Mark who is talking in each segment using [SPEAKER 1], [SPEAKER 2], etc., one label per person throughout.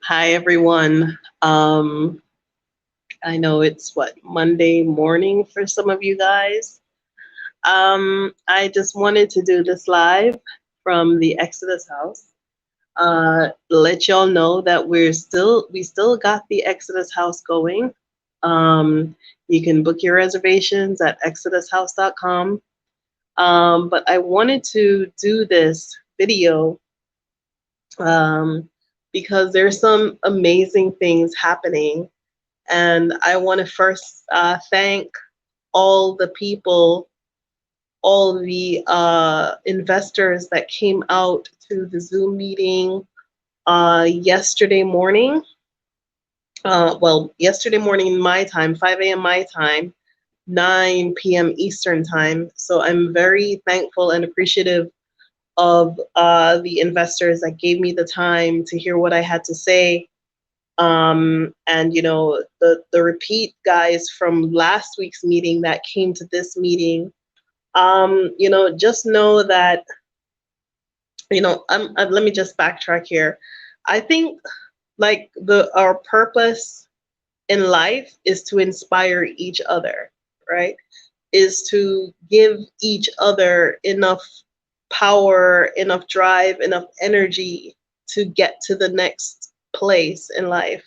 [SPEAKER 1] Hi, everyone. I know it's Monday morning for some of you guys. I just wanted to do this live from the Exodus house. Let y'all know that we still got the Exodus house going. You can book your reservations at exodushouse.com. But I wanted to do this video um, because there's some amazing things happening. And I want to first thank all the people, all the investors that came out to the Zoom meeting yesterday morning. Yesterday morning my time, 5 a.m. my time, 9 p.m. Eastern time. So I'm very thankful and appreciative of the investors that gave me the time to hear what I had to say. And the repeat guys from last week's meeting that came to this meeting, just know that, let me just backtrack here. I think like our purpose in life is to inspire each other, right? Is to give each other enough power, enough drive, enough energy to get to the next place in life.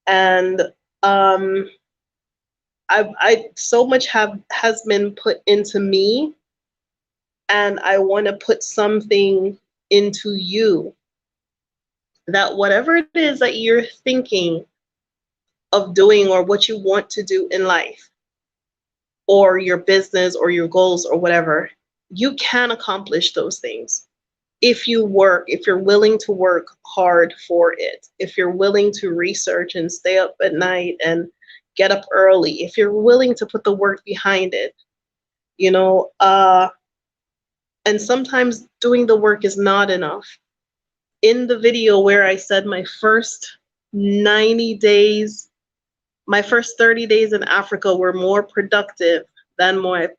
[SPEAKER 1] And I so much has been put into me, and I want to put something into you, that whatever it is that you're thinking of doing or what you want to do in life or your business or your goals or whatever, you can accomplish those things if if you're willing to work hard for it, if you're willing to research and stay up at night and get up early, if you're willing to put the work behind it, you know, and sometimes doing the work is not enough. In the video where I said my first 90 days, my first 30 days in Africa were more productive than my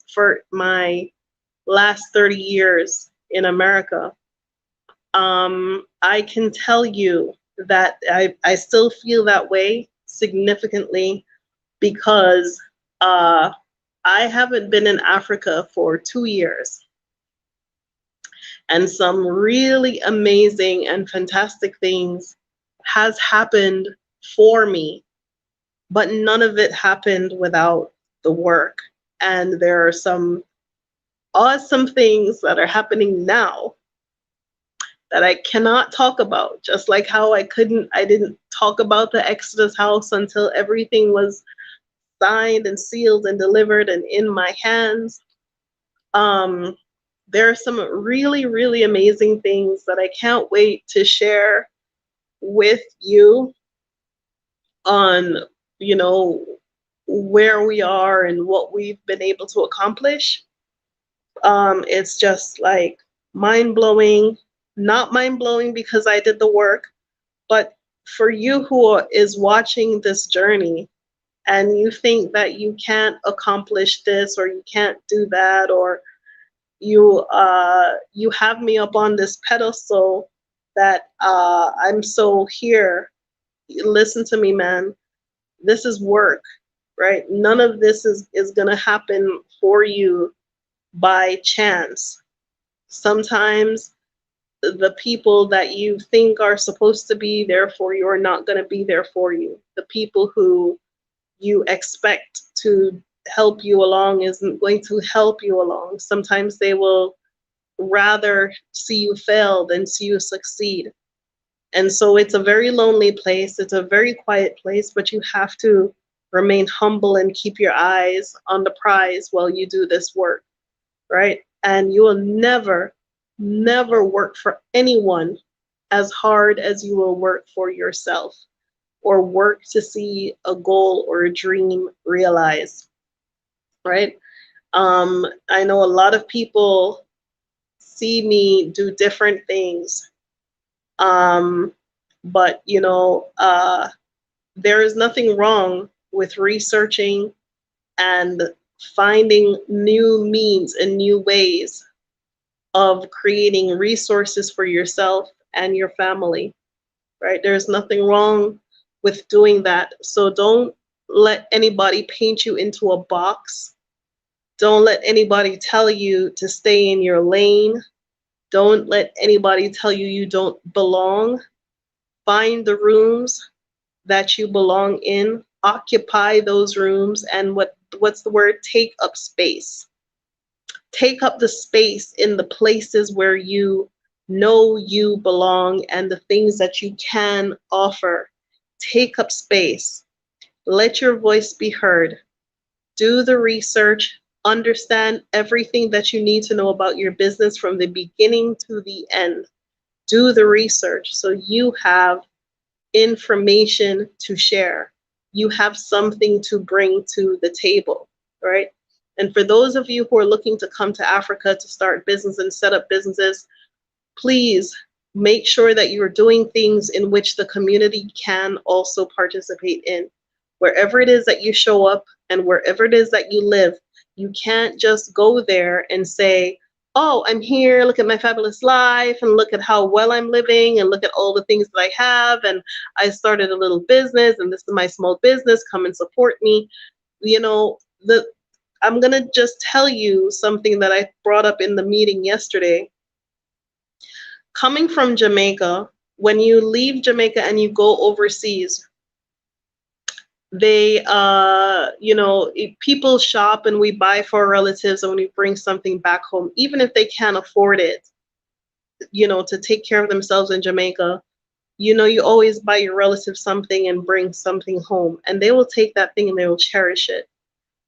[SPEAKER 1] last 30 years in America. I can tell you that I still feel that way significantly because I haven't been in Africa for 2 years. And some really amazing and fantastic things has happened for me, but none of it happened without the work. And there are some awesome things that are happening now that I cannot talk about, just like how I didn't talk about the Exodus house until everything was signed and sealed and delivered and in my hands. There are some really, really amazing things that I can't wait to share with you on, where we are and what we've been able to accomplish. It's just like mind blowing, not mind blowing because I did the work, but for you who is watching this journey and you think that you can't accomplish this or you can't do that, or you have me up on this pedestal that I'm so here. Listen to me, man. This is work, right? None of this is gonna happen for you by chance. Sometimes the people that you think are supposed to be there for you are not going to be there for you. The people who you expect to help you along isn't going to help you along. Sometimes they will rather see you fail than see you succeed. And so it's a very lonely place. It's a very quiet place, but you have to remain humble and keep your eyes on the prize while you do this work, right? And you will never, never work for anyone as hard as you will work for yourself or work to see a goal or a dream realized, right? I know a lot of people see me do different things, but there is nothing wrong with researching and finding new means and new ways of creating resources for yourself and your family, right? There's nothing wrong with doing that. So don't let anybody paint you into a box. Don't let anybody tell you to stay in your lane. Don't let anybody tell you you don't belong. Find the rooms that you belong in, occupy those rooms, and what's the word? Take up space. Take up the space in the places where you know you belong and the things that you can offer. Take up space. Let your voice be heard. Do the research. Understand everything that you need to know about your business from the beginning to the end. Do the research so you have information to share. You have something to bring to the table, right? And for those of you who are looking to come to Africa to start business and set up businesses, please make sure that you're doing things in which the community can also participate in. Wherever it is that you show up and wherever it is that you live, you can't just go there and say, oh, I'm here, look at my fabulous life, and look at how well I'm living, and look at all the things that I have, and I started a little business, and this is my small business, come and support me. You know, I'm going to just tell you something that I brought up in the meeting yesterday. Coming from Jamaica, when you leave Jamaica and you go overseas, they, people shop and we buy for our relatives and we bring something back home, even if they can't afford it, to take care of themselves in Jamaica. You always buy your relatives something and bring something home, and they will take that thing and they will cherish it,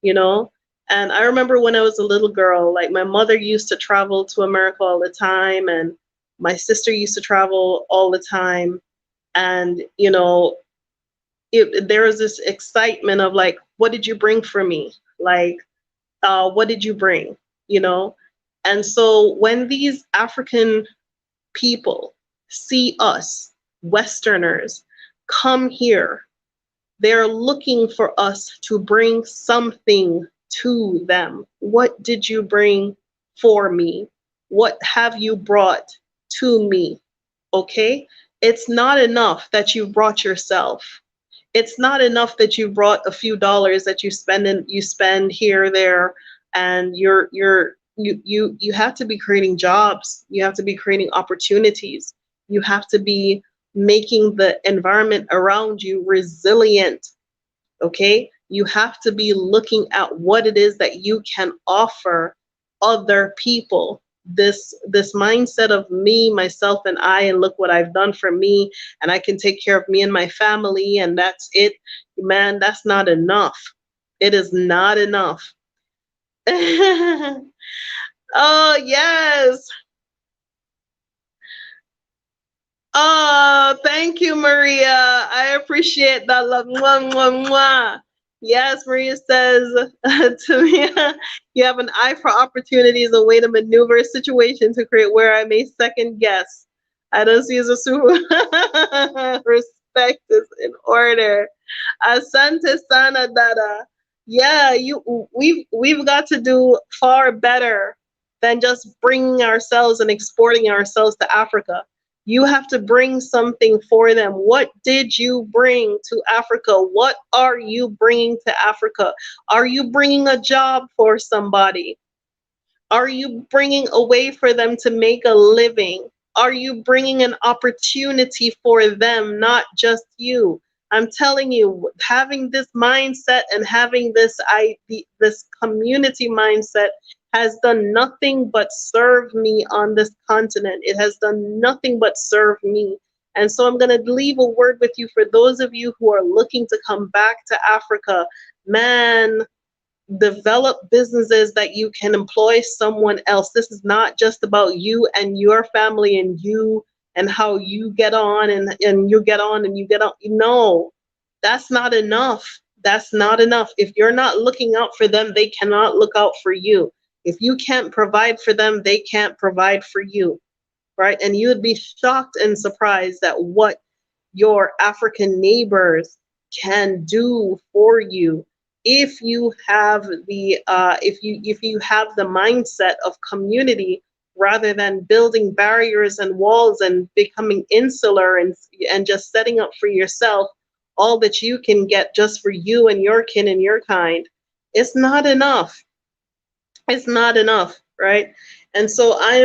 [SPEAKER 1] you know? And I remember when I was a little girl, like my mother used to travel to America all the time, and my sister used to travel all the time. And, there was this excitement of like, what did you bring for me? Like, what did you bring? You know? And so when these African people see us, Westerners, come here, they're looking for us to bring something to them. What did you bring for me? What have you brought to me? Okay? It's not enough that you brought yourself. It's not enough that you brought a few dollars that you spend here, there, and you have to be creating jobs. You have to be creating opportunities. You have to be making the environment around you resilient. Okay? You have to be looking at what it is that you can offer other people. This mindset of me, myself, and I, and look what I've done for me, and I can take care of me and my family, and that's it. Man, that's not enough. It is not enough. Oh, yes. Oh, thank you, Maria. I appreciate that love. Mwah, mwah, mwah. Yes, Maria says to me, you have an eye for opportunities, a way to maneuver a situation to create where I may second guess. I don't see as a super respect is in order. Asante sana dada. Yeah, we've got to do far better than just bringing ourselves and exporting ourselves to Africa. You have to bring something for them. What did you bring to Africa? What are you bringing to Africa? Are you bringing a job for somebody? Are you bringing a way for them to make a living? Are you bringing an opportunity for them, not just you? I'm telling you, having this mindset and having this community mindset has done nothing but serve me on this continent. It has done nothing but serve me. And so I'm going to leave a word with you for those of you who are looking to come back to Africa. Man, develop businesses that you can employ someone else. This is not just about you and your family and you and how you get on and you get on and you get on. No, that's not enough. That's not enough. If you're not looking out for them, they cannot look out for you. If you can't provide for them, they can't provide for you, right? And you would be shocked and surprised at what your African neighbors can do for you if you have the if you have the mindset of community rather than building barriers and walls and becoming insular and just setting up for yourself all that you can get just for you and your kin and your kind. It's not enough. It's not enough, right? And so I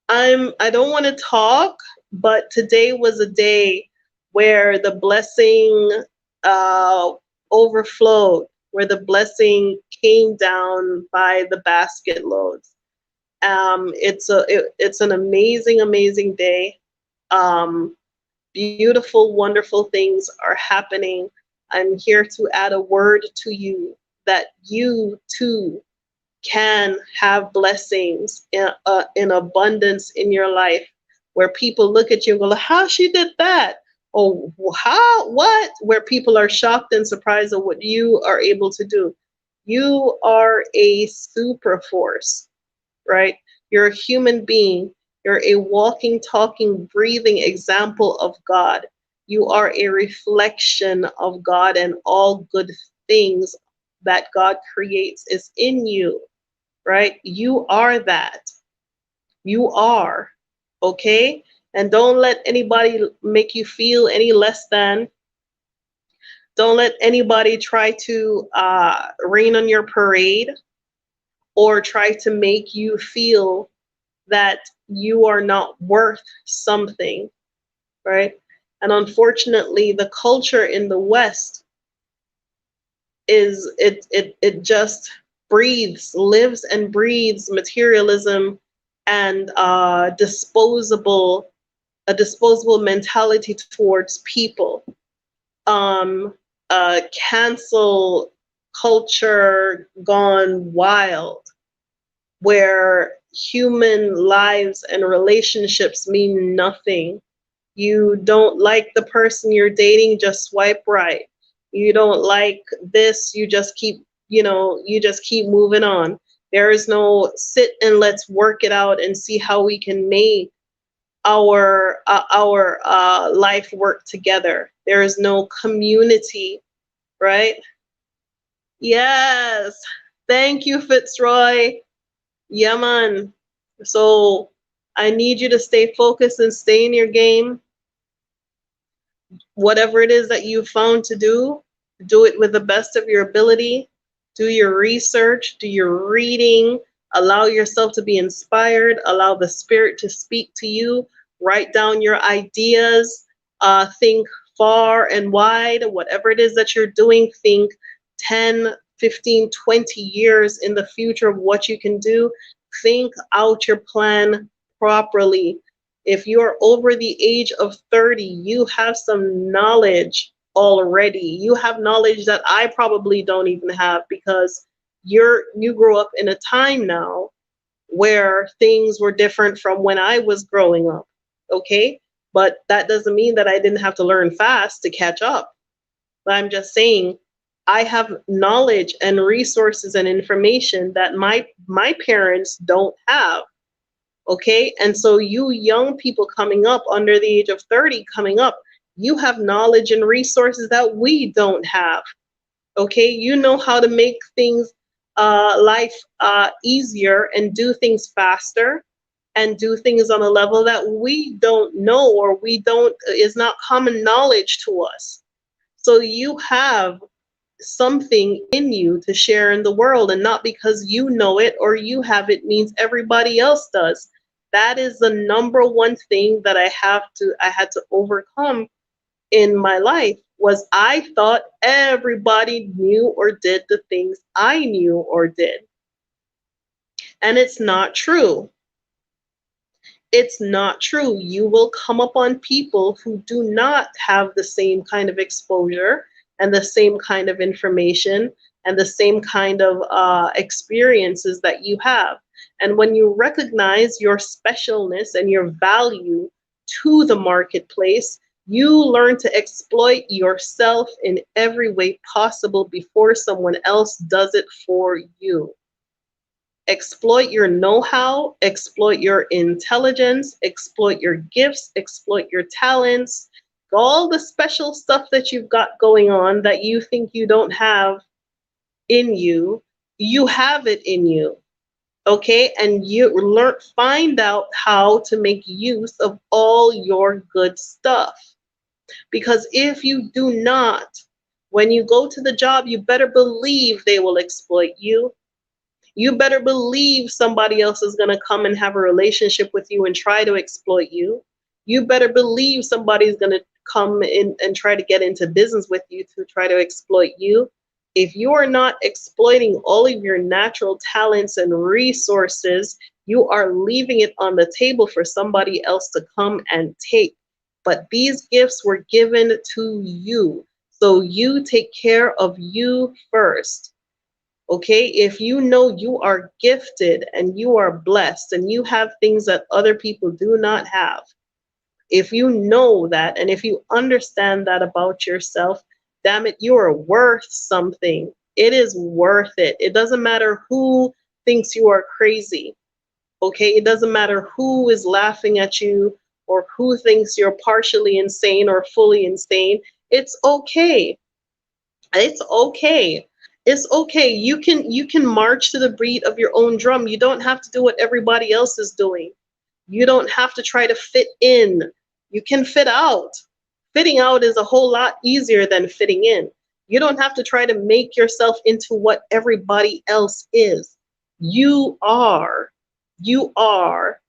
[SPEAKER 1] don't want to talk, but today was a day where the blessing uh, overflowed, where the blessing came down by the basket loads. It's an amazing, amazing day. Um, Beautiful, wonderful things are happening. I'm here to add a word to you that you too can have blessings in abundance in your life, where people look at you and go, how she did that? Oh, how, what? Where people are shocked and surprised at what you are able to do. You are a super force, right? You're a human being. You're a walking, talking, breathing example of God. You are a reflection of God, and all good things that God creates is in you, right? You are that. You are, okay? And don't let anybody make you feel any less than. Don't let anybody try to rain on your parade or try to make you feel that you are not worth something, right? And unfortunately, the culture in the West it just breathes, lives and breathes materialism and a disposable mentality towards people. Um, Cancel culture gone wild, where human lives and relationships mean nothing. You don't like the person you're dating, just swipe right. You don't like this, you just keep, you just keep moving on. There is no sit and let's work it out and see how we can make our life work together. There is no community, right? Yes. Thank you, Fitzroy. Yeah, man. So I need you to stay focused and stay in your game. Whatever it is that you found to do it with the best of your ability. Do your research, do your reading, allow yourself to be inspired, allow the spirit to speak to you, write down your ideas, think far and wide. Whatever it is that you're doing, think 10, 15, 20 years in the future of what you can do. Think out your plan properly. If you're over the age of 30, you have some knowledge already. You have knowledge that I probably don't even have, because you grew up in a time now where things were different from when I was growing up. Okay? But that doesn't mean that I didn't have to learn fast to catch up. But I'm just saying I have knowledge and resources and information that my parents don't have. Okay? And so you young people coming up under the age of 30 coming up, you have knowledge and resources that we don't have. Okay? You know how to make things life easier and do things faster and do things on a level that we don't know, or we don't is not common knowledge to us. So you have something in you to share in the world, and not because you know it or you have it means everybody else does. That is the number one thing that I had to overcome in my life, was I thought everybody knew or did the things I knew or did. And it's not true. It's not true. You will come upon people who do not have the same kind of exposure and the same kind of information and the same kind of experiences that you have. And when you recognize your specialness and your value to the marketplace, you learn to exploit yourself in every way possible before someone else does it for you. Exploit your know-how, exploit your intelligence, exploit your gifts, exploit your talents, all the special stuff that you've got going on that you think you don't have in you, you have it in you. Okay, and you find out how to make use of all your good stuff. Because if you do not, when you go to the job, you better believe they will exploit you. You better believe somebody else is going to come and have a relationship with you and try to exploit you. You better believe somebody's going to come in and try to get into business with you to try to exploit you. If you are not exploiting all of your natural talents and resources, you are leaving it on the table for somebody else to come and take. But these gifts were given to you. So you take care of you first. Okay, if you know you are gifted and you are blessed and you have things that other people do not have, if you know that and if you understand that about yourself, damn it, you are worth something. It is worth it. It doesn't matter who thinks you are crazy. Okay, it doesn't matter who is laughing at you or who thinks you're partially insane or fully insane. It's okay. It's okay. It's okay. You can march to the beat of your own drum. You don't have to do what everybody else is doing. You don't have to try to fit in. You can fit out. Fitting out is a whole lot easier than fitting in. You don't have to try to make yourself into what everybody else is. You are. You are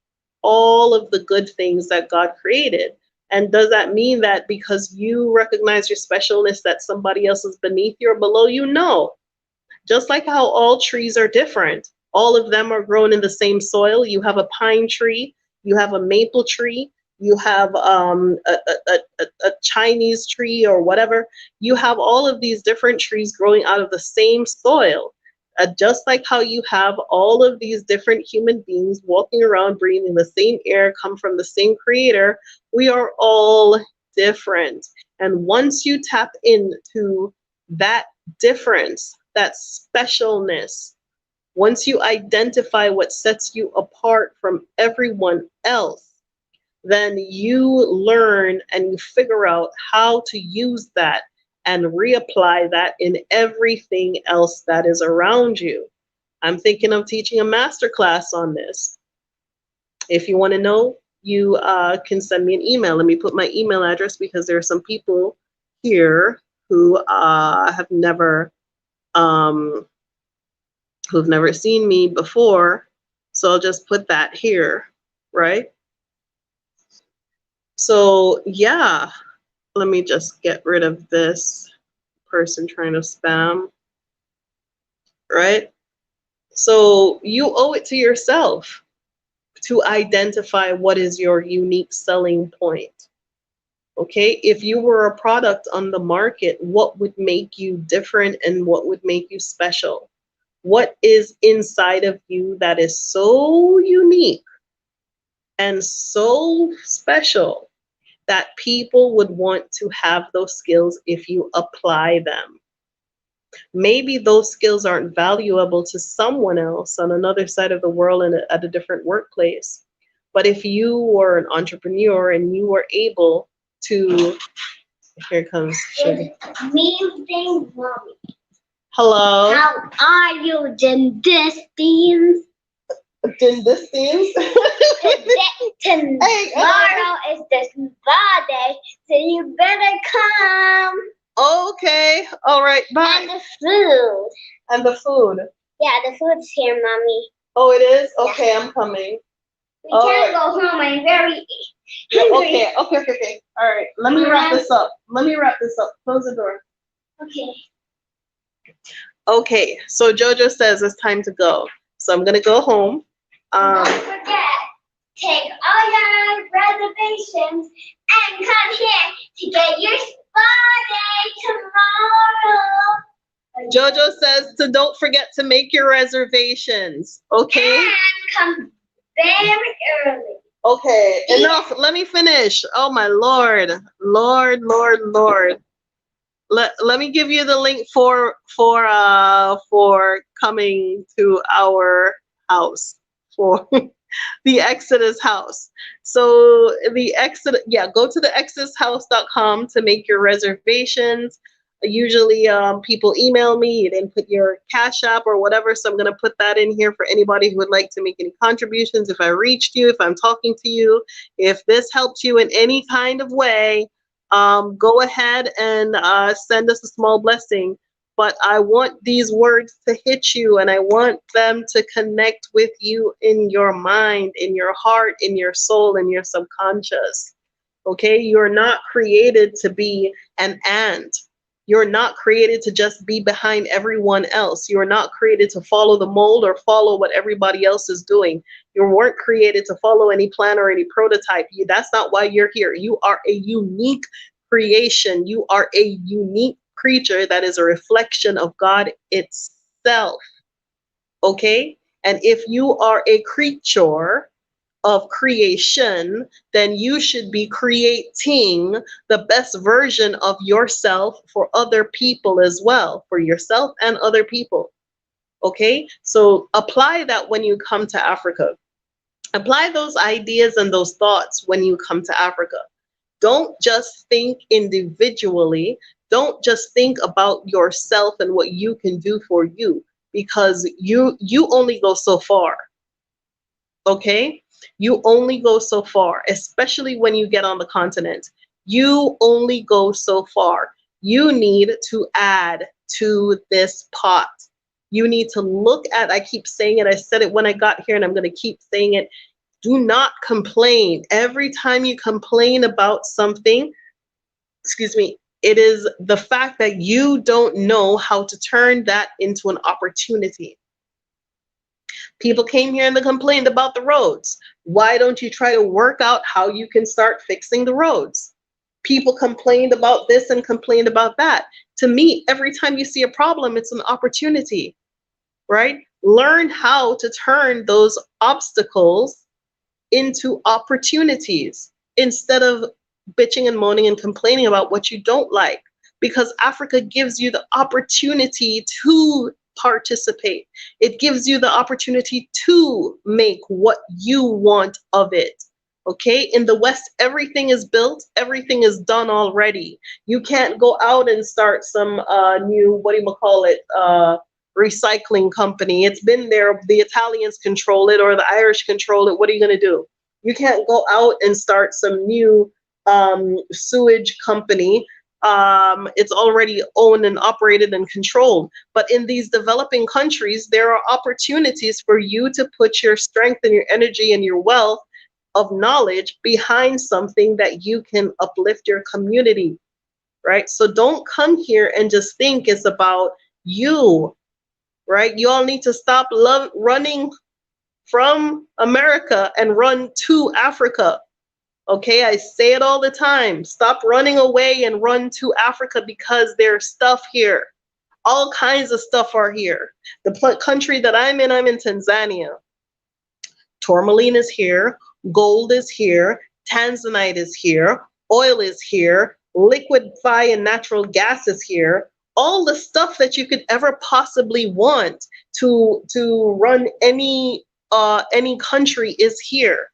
[SPEAKER 1] all of the good things that God created. And does that mean that because you recognize your specialness that somebody else is beneath you or below you? No. Just like how all trees are different, all of them are grown in the same soil. You have a pine tree, you have a maple tree, you have a Chinese tree or whatever. You have all of these different trees growing out of the same soil. Just like how you have all of these different human beings walking around breathing the same air, come from the same creator, we are all different. And once you tap into that difference, that specialness, once you identify what sets you apart from everyone else, then you learn and you figure out how to use that and reapply that in everything else that is around you. I'm thinking of teaching a master class on this. If you want to know, you can send me an email. Let me put my email address because there are some people here who have never um, who've never seen me before. So I'll just put that here, right? So yeah, let me just get rid of this person trying to spam, right? So you owe it to yourself to identify what is your unique selling point. Okay, if you were a product on the market, what would make you different and what would make you special? What is inside of you that is so unique and so special that people would want to have those skills if you apply them? Maybe those skills aren't valuable to someone else on another side of the world and at a different workplace. But if you were an entrepreneur and you were able to, here comes Sugar.
[SPEAKER 2] Mean thing, mommy.
[SPEAKER 1] Hello.
[SPEAKER 2] How are you, Dindistines?
[SPEAKER 1] Dindistines?
[SPEAKER 2] Tomorrow is the birthday, so you better come.
[SPEAKER 1] Okay. All right. Bye.
[SPEAKER 2] And the food.
[SPEAKER 1] And the food.
[SPEAKER 2] Yeah, the food's here, mommy.
[SPEAKER 1] Oh, it is? Okay, yeah. I'm coming.
[SPEAKER 2] We can't go home. I'm very hungry.
[SPEAKER 1] Okay. All right. Let me wrap this up. Close the door.
[SPEAKER 2] Okay.
[SPEAKER 1] Okay. So Jojo says it's time to go. So I'm gonna go home.
[SPEAKER 2] Don't forget, take all your reservations and come here to get your spa day tomorrow.
[SPEAKER 1] Jojo says to don't forget to make your reservations. Okay.
[SPEAKER 2] And come very early.
[SPEAKER 1] Okay, enough. Let me finish. Oh my Lord. Let me give you the link for coming to our house for the Exodus house. So the Exodus, yeah, go to the exodushouse.com to make your reservations. Usually people email me, you didn't put your Cash App or whatever, so I'm going to put that in here for anybody who would like to make any contributions. If I reached you, if I'm talking to you, if this helped you in any kind of way, go ahead and send us a small blessing. But I want these words to hit you, and I want them to connect with you in your mind, in your heart, in your soul, in your subconscious. Okay, you're not created to be an ant. You're not created to just be behind everyone else. You're not created to follow the mold or follow what everybody else is doing. You weren't created to follow any plan or any prototype. That's not why you're here. You are a unique creation. You are a unique creature that is a reflection of God itself. Okay? And if you are a creature of creation, then you should be creating the best version of yourself for other people as well, for yourself and other people. Okay? So apply that when you come to Africa. Apply those ideas and those thoughts when you come to Africa. Don't just think individually. Don't just think about yourself and what you can do for you, because you only go so far. Okay? You only go so far, especially when you get on the continent. You only go so far. You need to add to this pot. You need to look at, I keep saying it, I said it when I got here, and I'm going to keep saying it. Do not complain. Every time you complain about something, excuse me, it is the fact that you don't know how to turn that into an opportunity. People came here and they complained about the roads. Why don't you try to work out how you can start fixing the roads? People complained about this and complained about that. To me, every time you see a problem, it's an opportunity, right? Learn how to turn those obstacles into opportunities instead of bitching and moaning and complaining about what you don't like, because Africa gives you the opportunity to participate. It gives you the opportunity to make what you want of it. Okay, in the West, everything is built, everything is done already. You can't go out and start some new, what do you call it, recycling company. It's been there. The Italians control it or the Irish control it. What are you going to do? You can't go out and start some new sewage company. It's already owned and operated and controlled. But in these developing countries, there are opportunities for you to put your strength and your energy and your wealth of knowledge behind something that you can uplift your community, right? So don't come here and just think it's about you, right? You all need to stop running from America and run to Africa. Okay, I say it all the time. Stop running away and run to Africa, because there's stuff here. All kinds of stuff are here. The country that I'm in Tanzania. Tourmaline is here, gold is here, tanzanite is here, oil is here, liquefy and natural gas is here. All the stuff that you could ever possibly want to run any country is here.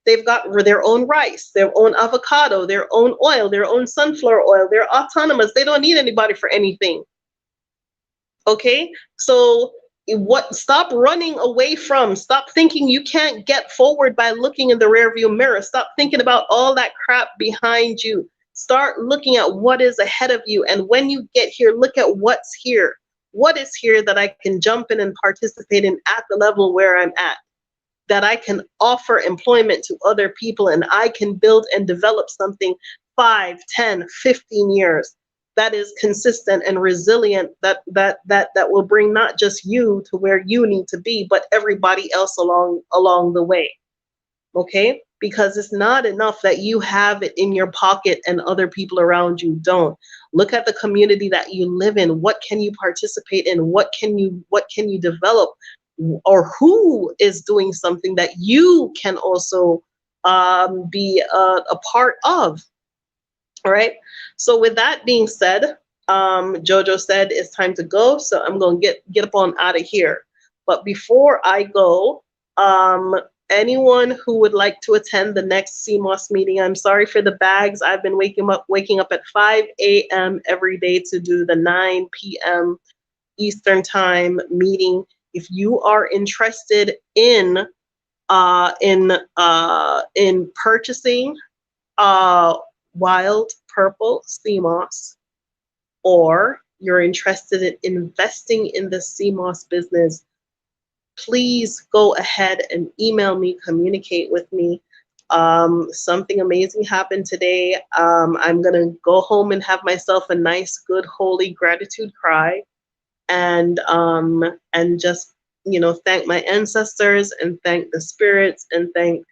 [SPEAKER 1] They've got their own rice, their own avocado, their own oil, their own sunflower oil. They're autonomous. They don't need anybody for anything. Okay, so stop running away from, stop thinking you can't get forward by looking in the rearview mirror. Stop thinking about all that crap behind you. Start looking at what is ahead of you. And when you get here, look at what's here. What is here that I can jump in and participate in at the level where I'm at, that I can offer employment to other people, and I can build and develop something 5, 10, 15 years that is consistent and resilient, that will bring not just you to where you need to be, but everybody else along the way. Okay? Because it's not enough that you have it in your pocket and other people around you don't. Look at the community that you live in. What can you participate in? What can you develop? Or who is doing something that you can also be a part of? All right. So with that being said, Jojo said it's time to go, so I'm going to get up on out of here. But before I go, anyone who would like to attend the next CMOS meeting, I'm sorry for the bags. I've been waking up at 5 a.m. every day to do the 9 p.m. Eastern time meeting. If you are interested in purchasing wild purple sea moss, or you're interested in investing in the sea moss business, please go ahead and email me, communicate with me. Something amazing happened today. I'm gonna go home and have myself a nice, good, holy gratitude cry, and just thank my ancestors and thank the spirits and thank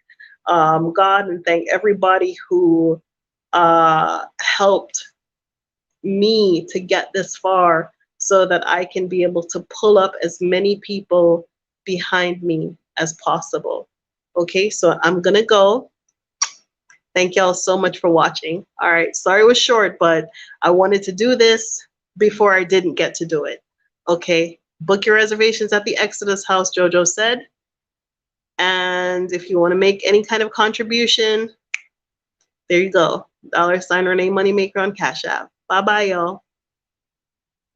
[SPEAKER 1] God and thank everybody who helped me to get this far so that I can be able to pull up as many people behind me as possible. Okay, so I'm gonna go. Thank y'all so much for watching. All right, sorry it was short, but I wanted to do this before I didn't get to do it. Okay, book your reservations at the Exodus House, JoJo said. And if you want to make any kind of contribution, there you go. $sign Renee Moneymaker on Cash App. Bye bye, y'all.